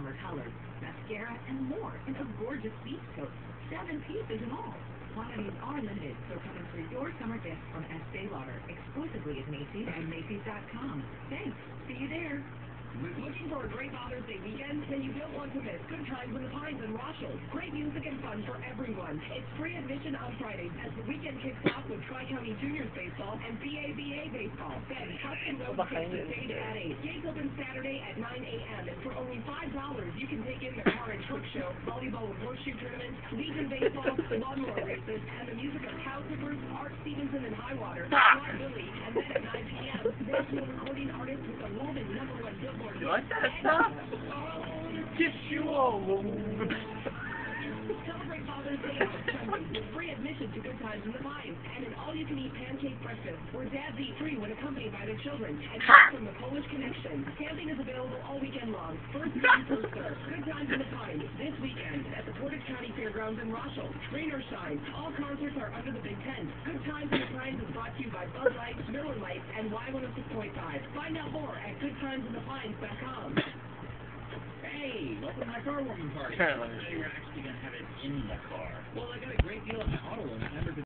summer colors, mascara, and more in a gorgeous beach coat. 7 pieces in all. Quantities are limited, so come in for your summer gift from Estee Lauder, exclusively at Macy's and Macy's.com. Thanks. See you there. Looking for a great Father's Day weekend? Then you don't want to miss Good Times in the Pines in Rochelle. Great music and fun for everyone. It's free admission on Fridays as the weekend kicks off with Tri-County Juniors Baseball and BABA Baseball. Then Hudson Road kicks the stage at 8. Gates open Saturday at 9 a.m. And for only $5, you can take in the car and truck show, volleyball with horseshoe tournament, Legion Baseball, lawnmower races, and the music of Cow Tippers, Art Stevenson and Highwater, Fly Billy, and then at 9 p.m., national recording artist with the Woman #1 Billboard. You like that stuff? Kiss you all. Celebrate Father's Day on Sunday with free admission to Good Times in the Pines and an all-you-can-eat pancake breakfast where dads eat free when accompanied by their children. And from the Polish Connection. Camping is available all weekend long. First come, first served. Good Times in the Pines this weekend at the Portage County Fairgrounds in Rochelle. Rain or shine, all concerts are under the Big Tent. Good Times in the Pines is brought to you by Bud Light, Miller Lite, and Y106.5. Find out more at goodtimesinthepines.com. Hey, welcome to my car warming party. Apparently. You're actually going to have it in the car. Well, I got a great deal on my auto loan.